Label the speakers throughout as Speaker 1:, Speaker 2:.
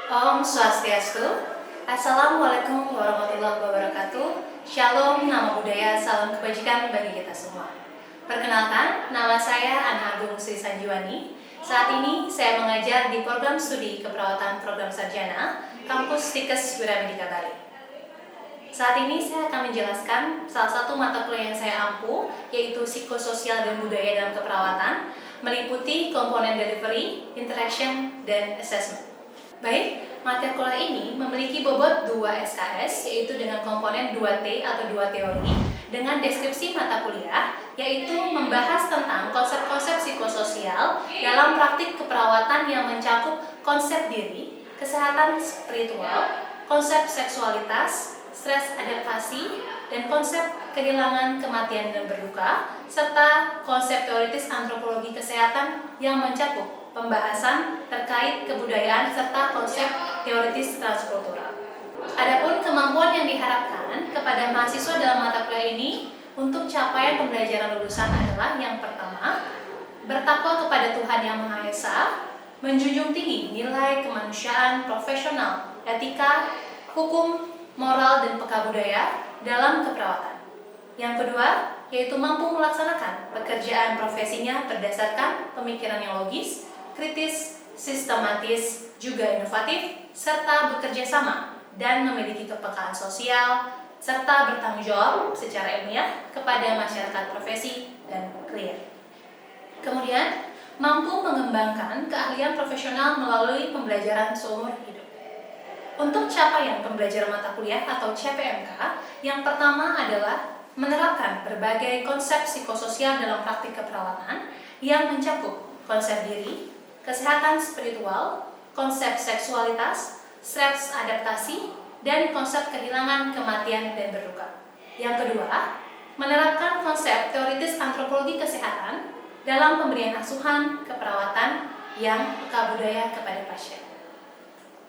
Speaker 1: Om Swastiastu. Assalamualaikum warahmatullahi wabarakatuh. Shalom, nama budaya, salam kebajikan bagi kita semua. Perkenalkan, nama saya Ana Agung Sri Sanjiwani. Saat ini saya mengajar di program studi keperawatan program sarjana kampus Stikes Wiramedika Bali. Saat ini saya akan menjelaskan salah satu mata kuliah yang saya ampu, yaitu psikososial dan budaya dalam keperawatan, meliputi komponen delivery, interaction, dan assessment. Baik, materi kuliah ini memiliki bobot 2 SKS, yaitu dengan komponen 2T atau 2 teori, dengan deskripsi mata kuliah, yaitu membahas tentang konsep-konsep psikososial dalam praktik keperawatan yang mencakup konsep diri, kesehatan spiritual, konsep seksualitas, stres adaptasi, dan konsep kehilangan, kematian, dan berduka, serta konsep teoritis antropologi kesehatan yang mencakup pembahasan terkait kebudayaan serta konsep teoritis transkultural. Adapun kemampuan yang diharapkan kepada mahasiswa dalam mata kuliah ini untuk capaian pembelajaran lulusan adalah yang pertama, bertakwa kepada Tuhan Yang Maha Esa, menjunjung tinggi nilai kemanusiaan profesional, etika, hukum, moral, dan peka budaya dalam keperawatan. Yang kedua, yaitu mampu melaksanakan pekerjaan profesinya berdasarkan pemikiran yang logis, kritis, sistematis, juga inovatif, serta bekerja sama dan memiliki kepekaan sosial, serta bertanggung jawab secara ilmiah kepada masyarakat profesi dan klien. Kemudian, mampu mengembangkan keahlian profesional melalui pembelajaran seumur hidup. Untuk capaian pembelajaran mata kuliah atau CPMK, yang pertama adalah menerapkan berbagai konsep psikososial dalam praktik keperawatan yang mencakup konsep diri, kesehatan spiritual, konsep seksualitas, stres adaptasi, dan konsep kehilangan, kematian, dan berduka. Yang kedua, menerapkan konsep teoritis antropologi kesehatan dalam pemberian asuhan keperawatan yang peka budaya kepada pasien.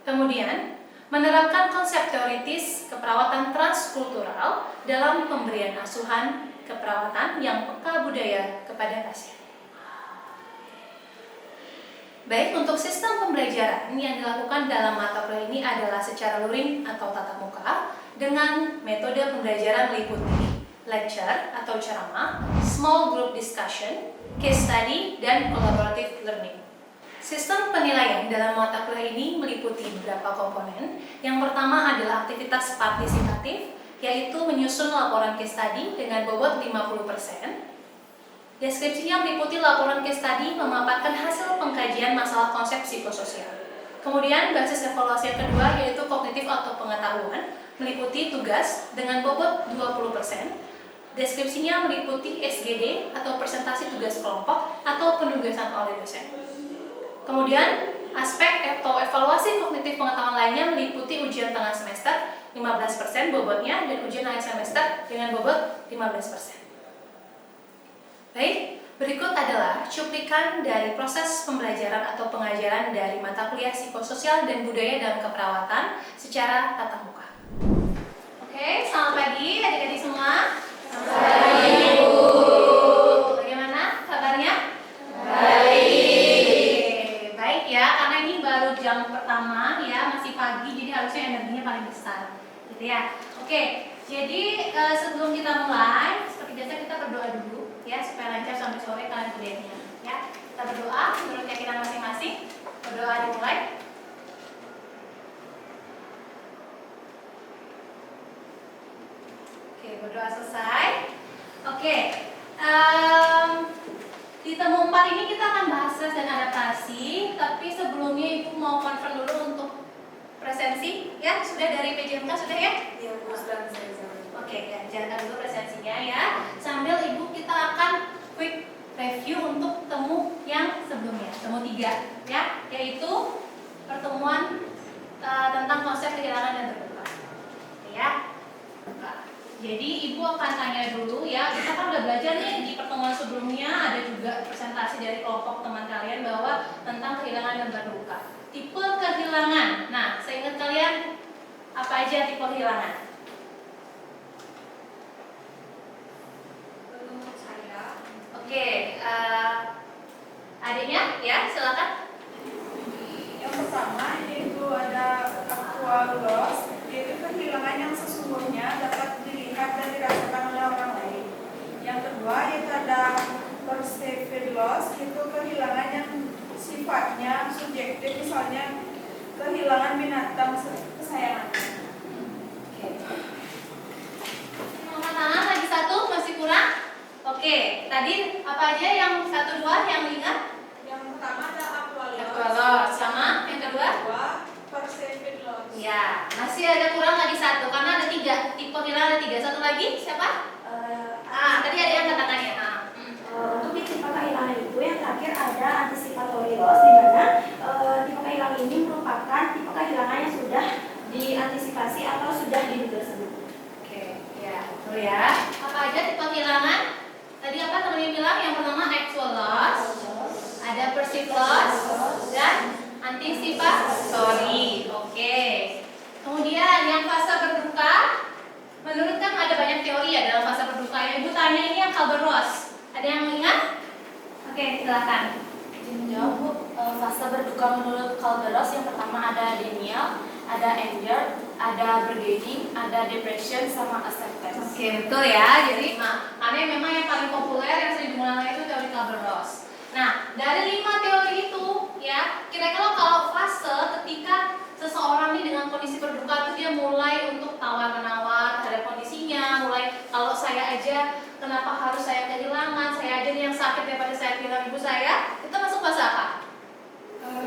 Speaker 1: Kemudian, menerapkan konsep teoritis keperawatan transkultural dalam pemberian asuhan keperawatan yang peka budaya kepada pasien. Baik, untuk sistem pembelajaran yang dilakukan dalam mata kuliah ini adalah secara luring atau tatap muka dengan metode pembelajaran meliputi lecture atau ceramah, small group discussion, case study, dan collaborative learning. Sistem penilaian dalam mata kuliah ini meliputi beberapa komponen. Yang pertama adalah aktivitas partisipatif, yaitu menyusun laporan case study dengan bobot 50%. Deskripsinya meliputi laporan case study memaparkan hasil pengkajian masalah konsep psikososial. Kemudian basis evaluasi yang kedua yaitu kognitif atau pengetahuan, meliputi tugas dengan bobot 20%. Deskripsinya meliputi SGD atau presentasi tugas kelompok atau penugasan oleh dosen. Kemudian aspek atau evaluasi kognitif pengetahuan lainnya meliputi ujian tengah semester 15% bobotnya dan ujian akhir semester dengan bobot 15%. Baik, berikut adalah cuplikan dari proses pembelajaran atau pengajaran dari mata kuliah psikososial dan budaya dalam keperawatan secara tatap muka. Oke, selamat pagi adik-adik semua. Selamat pagi, Bu. Bagaimana kabarnya? Baik. Baik ya, karena ini baru jam pertama ya, masih pagi, jadi harusnya energinya paling besar, gitu ya. Oke, jadi sebelum kita mulai, seperti biasa kita berdoa dulu. Ya, supaya lancar sampai sore kalian kuliahnya. Ya, kita berdoa menurut keyakinan masing-masing. Berdoa dimulai. Oke, berdoa selesai. Oke, di temu 4 ini kita akan bahas stres dan adaptasi. Tapi sebelumnya Ibu mau confirm dulu untuk presensi. Ya, sudah dari PJMK sudah ya?
Speaker 2: Iya, Bu, sudah saya jawab.
Speaker 1: Oke, ya, jalankan dulu presensinya ya. Sambil Ibu kita akan quick review untuk temu yang sebelumnya, temu 3 ya, yaitu pertemuan tentang konsep kehilangan dan terbuka. Oke ya. Jadi Ibu akan tanya dulu ya, kita kan udah belajar nih di pertemuan sebelumnya, ada juga presentasi dari kelompok teman kalian bahwa tentang kehilangan dan terbuka. Tipe kehilangan. Nah, seingat kalian apa aja tipe kehilangan? Oke, adiknya ya silakan.
Speaker 2: Yang pertama itu ada loss itu kehilangan yang sifatnya subjektif, misalnya kehilangan binatang kesayangannya.
Speaker 1: Oke. Angkat tangan lagi satu, masih kurang? Oke, tadi apa aja yang satu dua yang ingat?
Speaker 2: Yang pertama ada aqualoss.
Speaker 1: Aqualoss, sama yang kedua?
Speaker 2: Perceived loss.
Speaker 1: Ya, masih ada kurang lagi satu karena ada tiga tipe hilang, ada tiga. Satu lagi siapa? Tadi ada yang angkat tangannya.
Speaker 3: Untuk di tipe kehilangan itu yang terakhir ada anticipatory loss, di mana tipe kehilangan ini merupakan tipe kehilangan yang sudah diantisipasi atau sudah diduga sebelumnya.
Speaker 1: Oke, ya, betul ya. Apa aja tipe kehilangan? Tadi apa teman-teman bilang? Yang pertama actual loss, ada perceived loss, dan anticipatory. Oke. Kemudian yang fase berduka, menurut kan ada banyak teori ya dalam fase berduka. Yang Ibu tanya ini yang Kübler-Ross. Ada yang ingat? Oke, silakan.
Speaker 3: Menjawab Bu, fase berduka menurut Kübler-Ross yang pertama ada denial, ada anger, ada bargaining, ada depression, sama acceptance.
Speaker 1: Oke, betul ya. Jadi, karena memang yang paling populer yang sering digunakan itu teori Kübler-Ross. Nah, dari 5 teori itu, ya, kira-kira kalau fase ketika seseorang ini dengan kondisi berduka itu dia mulai untuk tawar-menawar terhadap kondisinya, mulai kalau saya aja kenapa harus saya kehilangan, saya aja nih yang sakit daripada saya kehilangan ibu saya, itu masuk fase apa?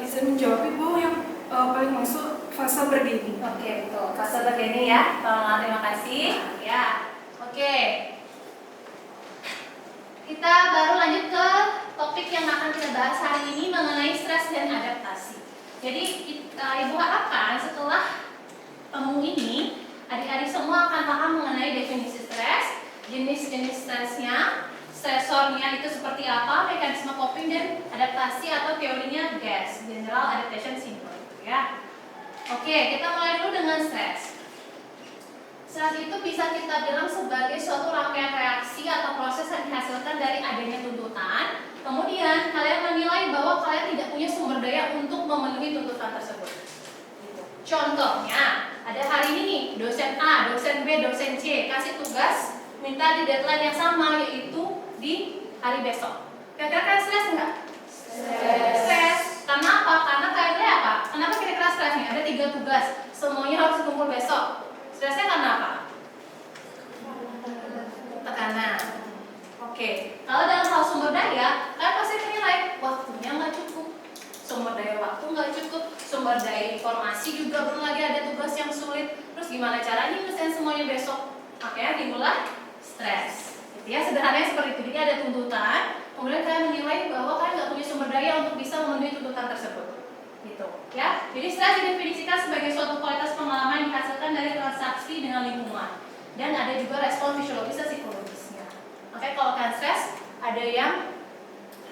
Speaker 2: Bisa menjawab Ibu, yang paling masuk fase bargaining.
Speaker 1: Oke, betul. Fase begini ya. Tolong, terima kasih. Ya, oke. Kita baru lanjut ke topik yang akan kita bahas hari ini mengenai stres dan adaptasi. Jadi Ibu harapkan setelah temu ini adik-adik semua akan paham mengenai definisi stres, jenis-jenis stresnya, stresornya itu seperti apa, mekanisme coping dan adaptasi atau teorinya GAS, General Adaptation Syndrome, ya. Oke, kita mulai dulu dengan stres. Stres itu bisa kita bilang sebagai suatu rangkaian reaksi atau proses yang dihasilkan dari adanya tuntutan. Kemudian kalian menilai bahwa kalian tidak punya sumber daya untuk memenuhi tuntutan tersebut. Gitu. Contohnya, ada hari ini nih, dosen A, dosen B, dosen C kasih tugas minta di deadline yang sama, yaitu di hari besok. Kira-kira kalian stres nggak? Stres. Karena apa? Karena kayaknya apa? Kenapa kira-kira stresnya? Ada 3 tugas, semuanya harus dikumpul besok. Stresnya karena apa? Tekanan. Oke, kalau dalam hal sumber daya, kalian pasti menilai waktunya nggak cukup, sumber daya waktu nggak cukup, sumber daya informasi juga belum lagi ada tugas yang sulit. Terus gimana caranya nyelesain semuanya besok? Makanya timbullah stres. Gitu ya, sederhananya seperti itu. Jadi ada tuntutan, kemudian kalian menilai bahwa kalian nggak punya sumber daya untuk bisa memenuhi tuntutan tersebut. Gitu ya. Jadi stres didefinisikan sebagai suatu kualitas pengalaman yang dihasilkan dari transaksi dengan lingkungan, dan ada juga respon fisiologis dan psikologisnya. Makanya kalau kalian stres, ada yang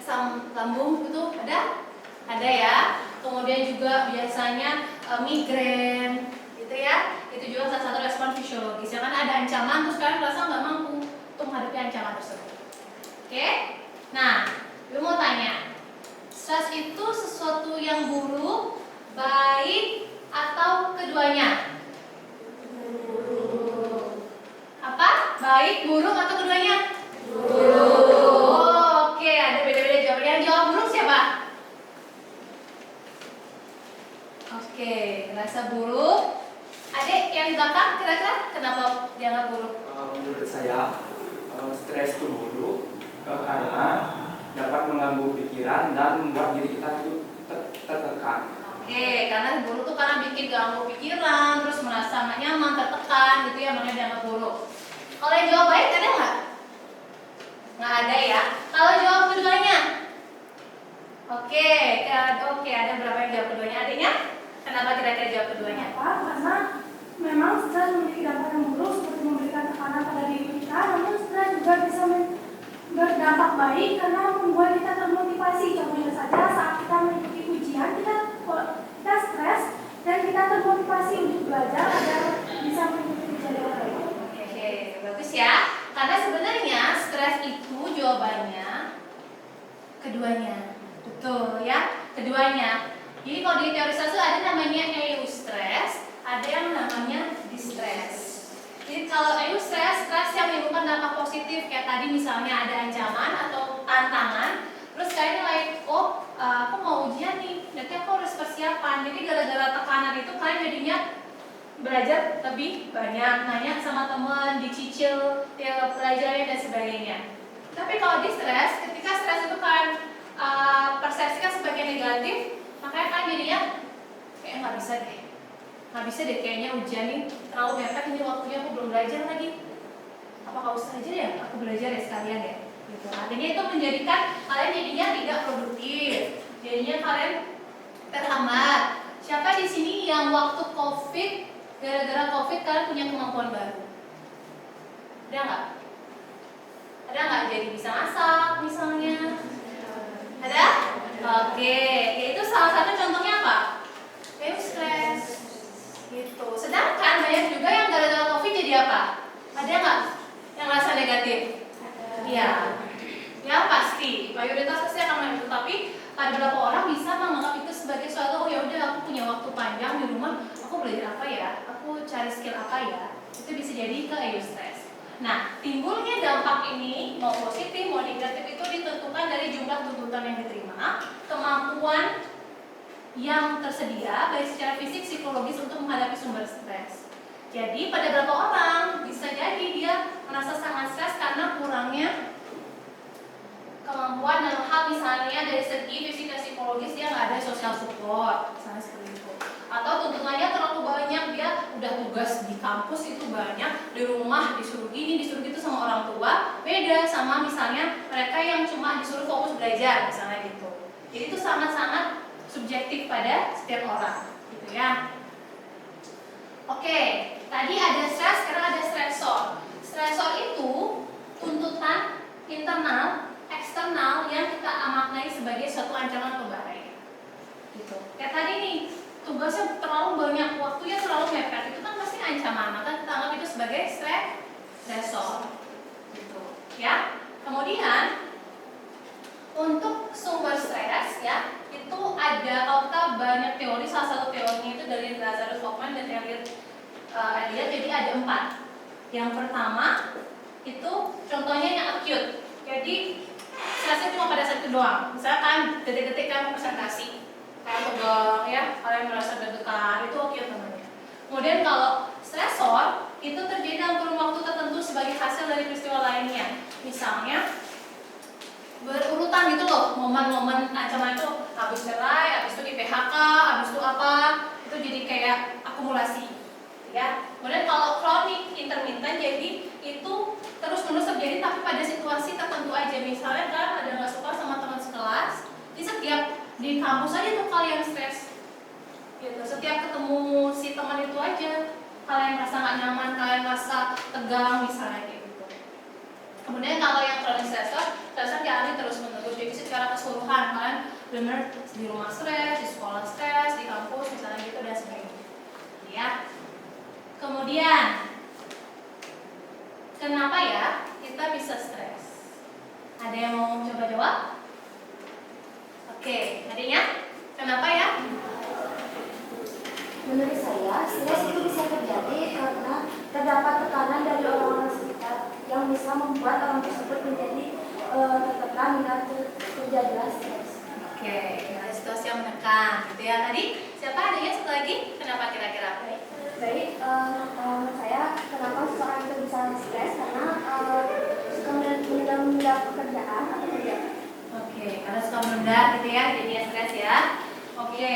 Speaker 1: asam lambung itu ada ya. Kemudian juga biasanya migrain, gitu ya. Itu juga salah satu respon fisiologis. Ya kan ada ancaman, terus kalian merasa nggak mampu untuk menghadapi ancaman tersebut. Oke? Nah, gue mau tanya, stres itu sesuatu yang buruk, baik, atau keduanya? Apa? Baik, buruk, atau keduanya? Oh, oke, ada beda-beda jawaban. Yang jawab buruk siapa? Oke, rasa buruk. Adik yang di belakang kira-kira kenapa dianggap buruk?
Speaker 4: Menurut saya stres itu buruk karena dapat mengganggu pikiran dan membuat diri kita itu tertekan.
Speaker 1: Oke, karena buruk tuh karena bikin ganggu pikiran, terus merasa nggak nyaman, tertekan, gitu ya, makanya dianggap buruk. Kalau yang jawab baik ada nggak? Nggak ada ya. Kalau jawab keduanya? Oke, ada berapa yang jawab keduanya? Adiknya? Kenapa kira-kira jawab keduanya?
Speaker 3: Karena memang stres memiliki dampak yang buruk seperti memberikan tekanan pada diri kita, namun stres juga bisa berdampak baik karena membuat kita termotivasi. Contohnya saja saat kita mengikuti ujian, kita stres dan kita termotivasi untuk belajar agar bisa mengikuti ujian dengan baik.
Speaker 1: Oke, bagus ya. Karena sebenarnya stres itu jawabannya keduanya. Betul ya, keduanya. Jadi kalau di teori stres ada namanya eustress, ada yang namanya distress. Jadi kalau eustress, stres yang menimbulkan dampak positif kayak tadi misalnya ada ancaman atau tantangan, terus jadinya belajar lebih banyak, nanya sama teman, dicicil ya pelajaran dan sebagainya. Tapi kalau di stres, ketika stres itu kan persepsikan sebagai negatif, makanya kan jadinya kayak nggak bisa deh kayaknya ujian nih terlalu mepet, ini waktunya aku belum belajar lagi. Apa nggak usah aja ya, aku belajar ya sekalian ya. Gitu. Artinya itu menjadikan kalian jadinya tidak produktif, jadinya kalian terhambat. Siapa di sini yang waktu COVID, gara-gara COVID kalian punya kemampuan baru? Ada nggak? Ada nggak jadi bisa masak misalnya? Ada? Oke, yaitu salah satu contohnya apa? Stres. Gitu. Sedangkan banyak juga yang gara-gara COVID jadi apa? Ada nggak yang rasa negatif? Iya. Ya pasti, mayoritas pasti akan mengalami itu. Tapi ada beberapa orang bisa menganggap itu sebagai suatu, oh ya udah aku punya waktu panjang di rumah, aku belajar apa ya? Aku cari skill apa ya? Itu bisa jadi ke eustress. Nah, timbulnya dampak ini mau positif mau negatif itu ditentukan dari jumlah tuntutan yang diterima, kemampuan yang tersedia baik secara fisik psikologis untuk menghadapi sumber stres. Jadi pada beberapa orang bisa jadi dia merasa sangat stres karena kurangnya kemampuan dalam hal misalnya dari segi fisik dan psikologis dia nggak ada social support, misalnya seperti itu. Atau tuntutannya terlalu banyak, dia udah tugas di kampus itu banyak, di rumah disuruh gini, disuruh gitu sama orang tua, beda sama misalnya mereka yang cuma disuruh fokus belajar, misalnya gitu. Jadi itu sangat-sangat subjektif pada setiap orang, gitu ya. Oke, tadi ada stres, sekarang ada stresor. Stresor itu tuntutan internal, eksternal yang kita maknai sebagai suatu ancaman atau bahaya. Gitu. Kayak tadi nih, tugasnya terlalu banyak, waktunya terlalu mepet, itu kan pasti ancaman, maka kita anggap itu sebagai stresor. Gitu. Ya. Kemudian untuk sumber stres ya, itu ada, kalau kita banyak teori, salah satu teorinya itu dari Lazarus Hoffman dan Elliot, jadi ada 4. Yang pertama itu contohnya yang acute. Jadi stresnya cuma pada saat itu doang. Misalkan detik-detik kan presentasi, kayak tegang ya, kalian merasa deg-degan, itu acute namanya. Kemudian kalau stresor itu terjadi dalam kurun waktu tertentu sebagai hasil dari peristiwa lainnya. Misalnya berurutan gitu loh, momen-momen ancaman itu habis cerai, habis itu di PHK, habis itu apa, itu jadi kayak akumulasi ya. Kemudian kalau kronik intermittent, jadi itu terus-menerus terjadi tapi pada situasi tertentu aja. Misalnya kan ada nggak suka sama teman sekelas, di setiap di kampus aja tuh kalian stres gitu, setiap ketemu si teman itu aja kalian merasa nggak nyaman, kalian merasa tegang misalnya gitu. Kemudian kalau yang chronic stresor dialami terus-menerus, jadi secara keseluruhan kalian benar di rumah stres, di sekolah stres, di kampus misalnya gitu dan sebagainya ya. Kemudian kenapa ya kita bisa stres? Ada yang mau coba jawab? Oke, adanya kenapa ya?
Speaker 3: Menurut saya, stres itu bisa terjadi karena terdapat tekanan dari orang-orang sekitar yang bisa membuat orang tersebut menjadi tertekan dan terjadilah stres.
Speaker 1: Oke, ada situasi yang menekan gitu ya. Tadi siapa adanya satu lagi? Kenapa kira-kira?
Speaker 3: Baik, menurut saya kenapa seseorang itu bisa stres karena suka menunda pekerjaan atau kerja.
Speaker 1: Oke, karena suka menunda gitu ya, jadinya stres ya. Oke.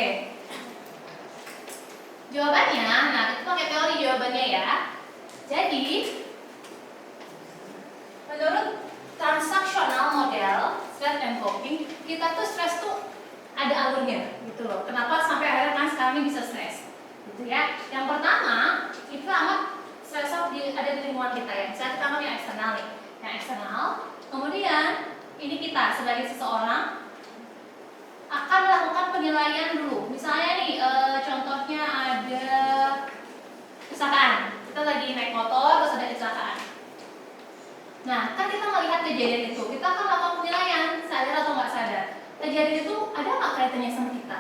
Speaker 1: Jawabannya, nah itu pakai teori jawabannya ya. Jadi, menurut transaksional model stress and coping, kita tuh stres tuh ada alurnya gitu loh. Kenapa sampai akhirnya kan sekarang ini bisa stres? Gitu ya. Yang pertama, kita anggap stresor ada di lingkungan kita ya. Misalnya kita anggap yang eksternal nih. Yang eksternal, kemudian ini kita sebagai seseorang akan melakukan penilaian dulu. Misalnya nih, contohnya ada kecelakaan. Kita lagi naik motor terus ada kecelakaan. Nah, kan kita melihat kejadian itu, kita akan melakukan penilaian sadar atau nggak sadar. Kejadian itu ada nggak kaitannya sama kita?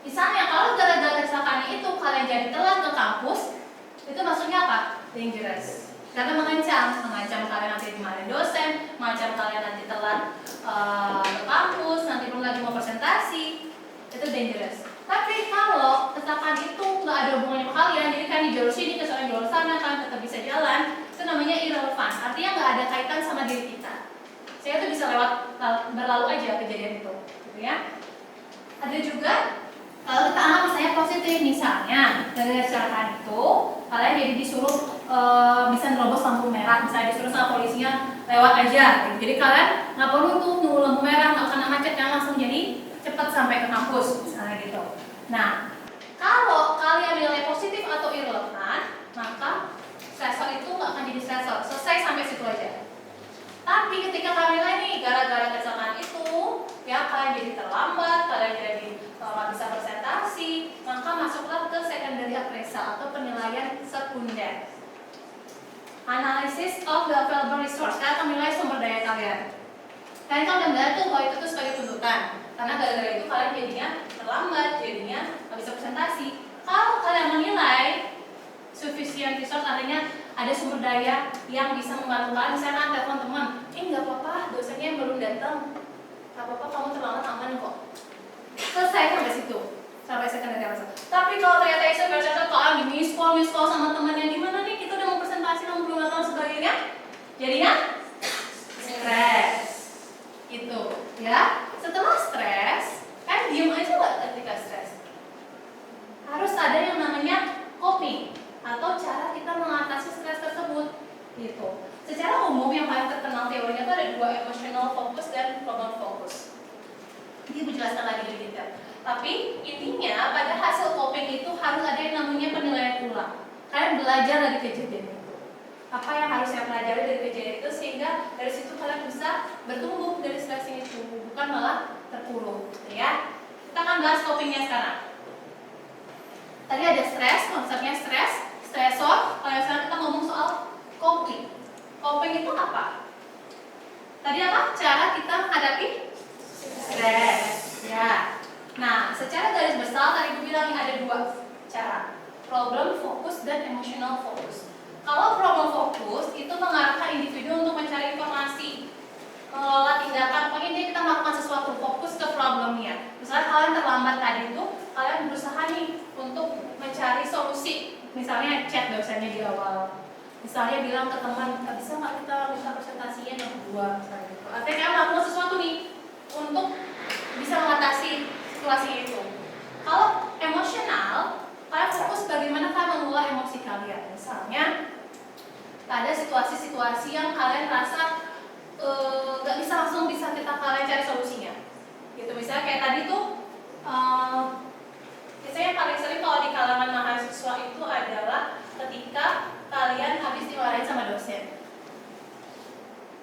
Speaker 1: Misalnya kalau gara-gara kecelakaan itu kalian jadi telat ke kampus, itu maksudnya apa? Dangerous. Karena mengancam kalian nanti dimarahin dosen, mengancam kalian nanti telat ke kampus, nanti belum lagi mau presentasi, itu dangerous. Tapi kalau kecelakaan itu nggak ada hubungannya namanya irrelevant, artinya nggak ada kaitan sama diri kita. Saya tuh bisa berlalu aja kejadian itu, gitu ya. Ada juga kalau kita anggap misalnya positif, misalnya dari kecelakaan itu kalian jadi disuruh bisa nerobos lampu merah, misalnya disuruh sama polisinya lewat aja, gitu. Jadi kalian nggak perlu tuh nunggu lampu merah, nggak kena macet, kan langsung jadi cepat sampai ke kampus, misalnya gitu. Nah, kalau kalian nilai positif atau irrelevant, maka stresor itu nggak akan jadi stresor, selesai sampai situ aja. Tapi ketika kalian nilai nih, gara-gara kecelakaan itu, ya kalian jadi terlambat, kalian jadi nggak bisa presentasi, maka masuklah ke secondary appraisal atau penilaian sekunder. Analysis of the available resource, kalian akan menilai sumber daya kalian. Kalian kan udah tuh bahwa itu tuh sebagai tuntutan, karena gara-gara itu kalian jadinya terlambat, jadinya nggak bisa presentasi. Kalau kalian menilai sufficient resource, artinya ada sumber daya yang bisa membantu kalian, misalkan telepon teman, nggak apa-apa, dosennya belum datang, nggak apa-apa, kamu terlambat, aman kok. Selesai sampai situ, sampai secondary appraisal. Tapi kalau ternyata isu versus kalian di miss call sama temannya, gimana nih, kita udah mau presentasi, kamu belum datang sebagainya, jadinya stres. Itu, ya. Setelah stres, kan diem aja nggak ketika stres. Harus ada yang namanya coping atau cara kita mengatasi stres tersebut, gitu. Secara umum yang paling terkenal teorinya itu ada dua, emotional focus dan problem focus. Ini Ibu jelaskan lagi di detail. Tapi intinya pada hasil coping itu harus ada yang namanya penilaian ulang. Kalian belajar dari kejadian itu. Apa yang harus saya pelajari dari kejadian itu sehingga dari situ kalian bisa bertumbuh dari stres itu, bukan malah terpuruk, ya. Kita akan bahas copingnya sekarang. Tadi ada stres, konsepnya stres, stresor. Kalau sekarang kita ngomong soal coping. Coping itu apa? Tadi apa? Cara kita menghadapi stres, ya. Nah, secara garis besar tadi Ibu bilang ada dua cara, problem focus dan emotional focus. Kalau problem focus itu mengarahkan individu untuk mencari informasi, mengelola tindakan, pokoknya dia kita melakukan sesuatu, fokus ke problemnya. Misalnya kalian terlambat tadi itu, kalian berusaha nih untuk mencari solusi. Misalnya chat dosennya di awal, misalnya bilang ke teman, bisa nggak kita minta presentasinya yang kedua, misalnya gitu. Artinya kalian melakukan sesuatu nih untuk bisa mengatasi situasi itu. Kalau emosional, kalian fokus bagaimana kalian mengelola emosi kalian. Misalnya pada situasi-situasi yang kalian rasa nggak bisa langsung bisa kalian cari solusinya. Gitu, misalnya kayak tadi tuh, biasanya paling sering kalau di kalangan mahasiswa itu adalah ketika kalian habis dimarahin sama dosen.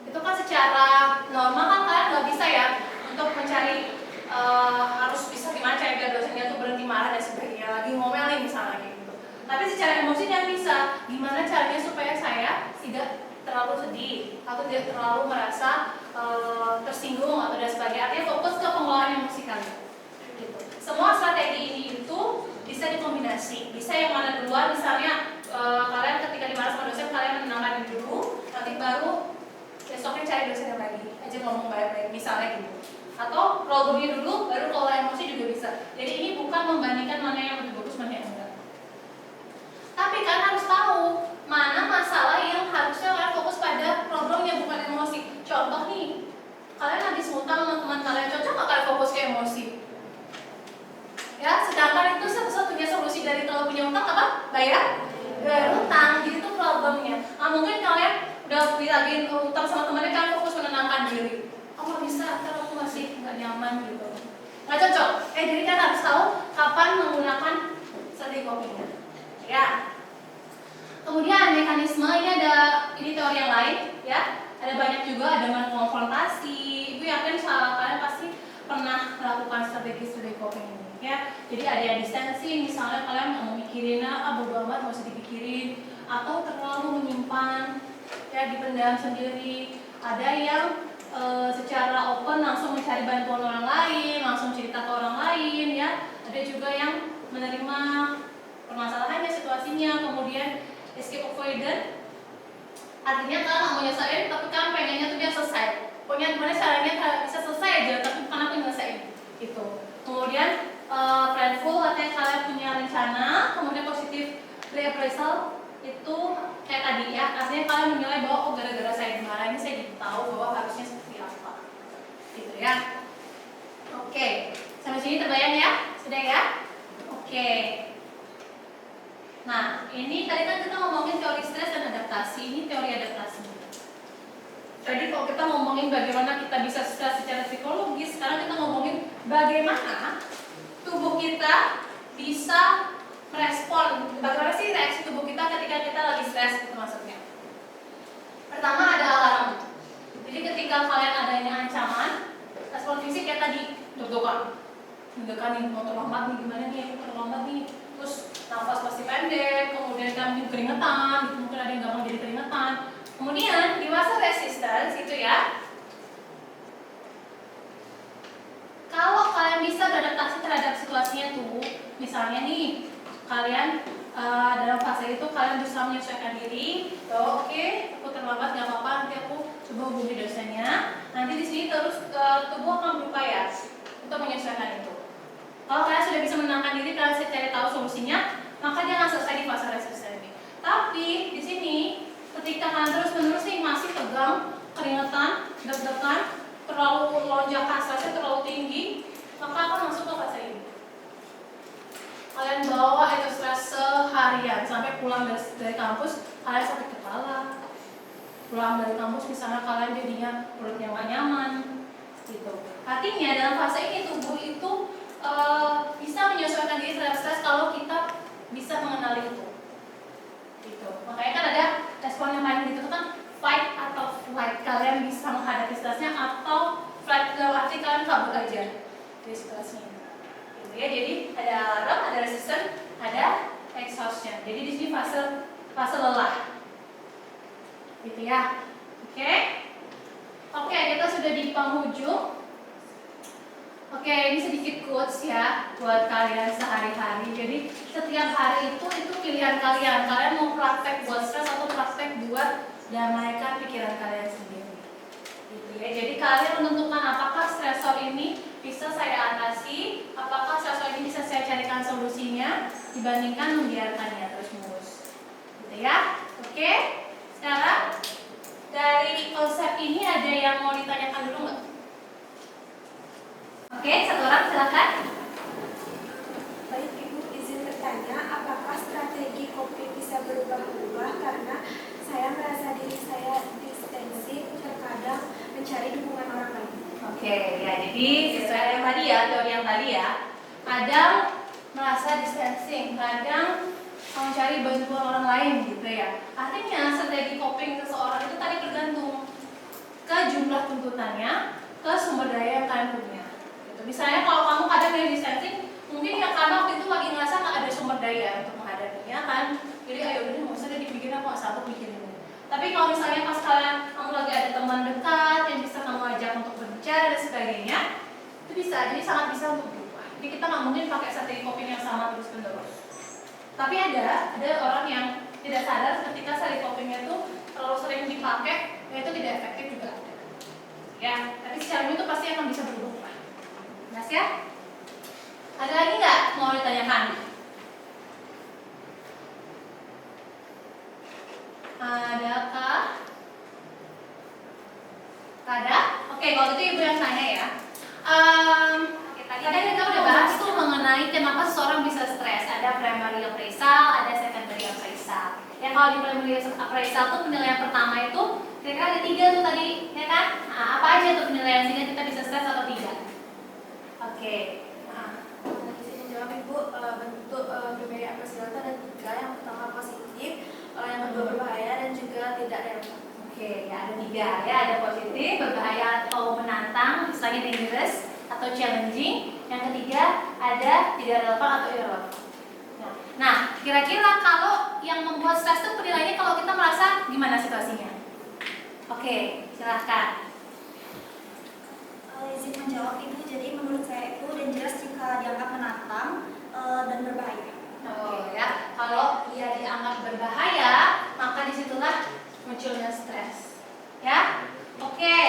Speaker 1: Itu kan secara normal kan kalian nggak bisa ya untuk mencari harus bisa gimana cari biar dosennya tuh berhenti marah dan sebagainya, lagi ngomelin misalnya gitu. Tapi secara emosi dia bisa, gimana caranya supaya saya tidak terlalu sedih atau tidak terlalu merasa tersinggung atau dan sebagainya. Artinya fokus ke pengelolaan emosi kalian. Gitu. Semua strategi ini itu bisa dikombinasi. Bisa yang mana duluan, misalnya kalian ketika dimarah sama dosen kalian menenangkan diri dulu, nanti baru besoknya cari dosennya lagi, aja ngomong baik-baik misalnya gitu. Atau problemnya dulu, baru kelola emosi juga bisa. Jadi ini bukan membandingkan mana yang lebih bagus, mana yang enggak. Tapi kalian harus tahu mana masalah yang harusnya kalian fokus pada problemnya, bukan emosi. Contoh nih, kalian habis ngutang sama teman kalian, cocok nggak kalian fokus ke emosi? Ya, sedangkan itu satu-satunya solusi dari kalau punya utang apa? Bayar utang. Jadi itu problemnya. Nah, mungkin kalian udah lagi utang sama temannya, kalian fokus menenangkan diri. Oh nggak bisa, karena aku masih nggak nyaman gitu. Nggak cocok. Jadi kan harus tahu kapan menggunakan strategi copingnya. Ya. Kemudian mekanisme ini teori yang lain, ya. Ada banyak juga, ada konfrontasi. Ibu yakin kalian pasti pernah melakukan strategi coping ini, ya. Jadi ada yang distancing, misalnya kalian nggak mau mikirin, bodo amat, nggak usah dipikirin, atau terlalu menyimpan, ya, dipendam sendiri. Ada yang secara open langsung mencari bantuan orang lain, langsung cerita ke orang lain, ya. Ada juga yang menerima permasalahannya, situasinya, kemudian escape avoidant. Artinya kalian nggak mau nyelesain, tapi kalian pengennya tuh dia selesai. Pokoknya gimana caranya bisa selesai aja, tapi bukan aku yang nyelesain. Itu. Kemudian planful, artinya kalian punya rencana. Kemudian positive reappraisal itu kayak tadi ya, artinya kalian menilai Oke, sampai sini terbayang ya? Sudah ya? Oke. Nah, ini tadi kan kita ngomongin teori stres dan adaptasi. Ini teori adaptasi. Tadi kalau kita ngomongin bagaimana kita bisa stres secara psikologis, sekarang kita ngomongin bagaimana tubuh kita bisa merespon. Bagaimana sih reaksi tubuh kita ketika kita lagi stres, itu maksudnya. Pertama ada alarm. Jadi ketika kalian adanya ancaman, respon fisik kayak tadi, deg-degan. Deg-degan nih, mau terlambat nih, gimana nih, aku terlambat nih. Terus nafas pasti pendek, kemudian kamu keringetan, gitu, mungkin ada yang gampang jadi keringetan. Kemudian di masa resistance itu ya, kalau kalian bisa beradaptasi terhadap situasinya tuh, misalnya nih, kalian dalam fase itu kalian bisa menyesuaikan diri. Oh, oke, aku terlambat nggak apa-apa, nanti aku coba hubungi dosennya. Nanti di sini terus tubuh akan berupaya untuk menyesuaikan itu. Kalau kalian sudah bisa menenangkan diri, kalian sudah cari tahu solusinya, maka dia akan selesai di fase resisten ini. Tapi di sini, ketika kalian terus-menerus nih masih tegang, keringetan, deg-degan, terlalu lonjakan stresnya terlalu tinggi, maka akan masuk ke fase ini. Kalian bawa itu stres seharian sampai pulang dari kampus, kalian sakit kepala. Pulang dari kampus misalnya kalian jadinya perutnya nggak nyaman, gitu. Artinya dalam fase ini tubuh itu bisa menyesuaikan diri terhadap stres kalau kita bisa mengenali itu. Gitu. Makanya kan ada respon yang paling gitu kan fight atau flight. Kalian bisa menghadapi stresnya atau flight dalam arti kalian kabur aja dari stresnya. Gitu ya. Jadi ada alarm, ada resistance, ada exhaustion. Jadi di sini fase lelah. Gitu ya. Oke. Oke, kita sudah di penghujung. Oke, ini sedikit quotes ya buat kalian sehari-hari. Jadi setiap hari itu pilihan kalian. Kalian mau praktek buat stres atau praktek buat damaikan pikiran kalian sendiri. Gitu ya. Jadi kalian menentukan apakah stresor ini bisa saya atasi, apakah stresor ini bisa saya carikan solusinya dibandingkan membiarkannya terus-menerus. Gitu ya. Oke. Sekarang dari konsep ini ada yang mau ditanyakan dulu nggak? Oke, satu orang silakan.
Speaker 3: Baik Ibu, izin bertanya, apakah strategi coping bisa berubah-ubah karena saya merasa diri saya distancing, terkadang mencari dukungan orang lain.
Speaker 1: Oke, ya jadi sesuai yang tadi ya, teori yang tadi ya. Kadang merasa distancing, kadang mencari bantuan orang lain gitu ya. Artinya strategi coping seseorang itu tadi bergantung ke jumlah tuntutannya, ke sumber daya yang kalian punya. Gitu. Misalnya kalau kamu kadang dari distancing, mungkin ya karena waktu itu lagi ngerasa nggak ada sumber daya untuk menghadapinya kan. Jadi ayo udah nggak usah deh dipikirin, aku nggak sanggup mikirin ini. Tapi kalau misalnya pas kamu lagi ada teman dekat yang bisa kamu ajak untuk berbicara dan sebagainya, itu bisa, jadi sangat bisa untuk berubah. Jadi kita nggak mungkin pakai strategi coping yang sama terus menerus. Tapi ada orang yang tidak sadar ketika strategi copingnya itu terlalu sering dipakai, ya itu tidak efektif juga ada. Ya, tapi secara umum itu pasti akan bisa berubah. Mas ya? Ada lagi nggak mau ditanyakan? Adakah? Ada? Oke, kalau gitu ibu yang tanya ya. Tadi kita udah bahas tuh mengenai kenapa seseorang bisa stres. Ada primary appraisal, ada secondary appraisal. Ya kalau di primary appraisal tuh penilaian pertama itu kira-kira ada 3 tuh tadi, ya kan? Nah, apa aja tuh penilaian sehingga kita bisa stres atau tidak? Oke.
Speaker 3: Saya menjawab Ibu, bentuk primary appraisal itu ada 3. Yang pertama positif, yang kedua berbahaya, dan juga tidak relevan.
Speaker 1: Oke, ya ada 3 ya, ada positif, berbahaya atau menantang, misalnya dangerous atau challenging. Yang ketiga ada tidak relevan atau irrelevant. Nah, kira-kira kalau yang membuat stres itu penilaiannya kalau kita merasa gimana situasinya? Oke, silahkan.
Speaker 3: Izin menjawab Ibu, jadi menurut saya itu dangerous jika dianggap menantang dan berbahaya.
Speaker 1: Oh ya, kalau dia dianggap berbahaya, maka disitulah munculnya stres. Ya, oke.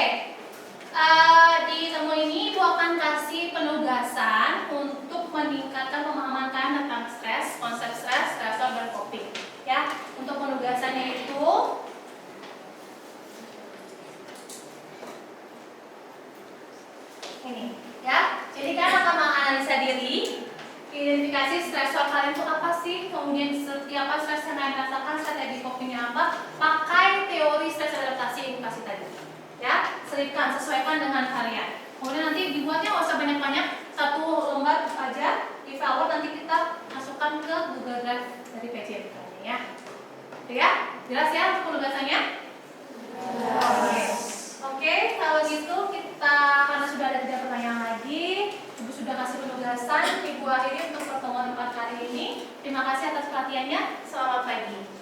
Speaker 1: Di temu ini Ibu akan kasih penugasan untuk meningkatkan pemahaman kalian tentang stres, konsep stres, stresor dan coping. Ya, untuk penugasannya itu ini, ya. Jadi identifikasi stresor kalian itu apa sih, kemudian seperti apa stres yang kalian rasakan, strategi copingnya apa, pakai teori stres adaptasi yang kasih tadi. Ya, selipkan, sesuaikan dengan kalian. Kemudian nanti dibuatnya nggak usah banyak-banyak, satu lembar aja, di file nanti kita masukkan ke Google Drive dari PJM kalian ya. Oke ya, jelas ya untuk penugasannya? Oke. Oke, kalau gitu kita karena sudah ada 3 pertanyaan lagi, Ibu sudah kasih penugasan, Ibu akhiri untuk pertemuan 4 kali ini. Terima kasih atas perhatiannya. Selamat pagi.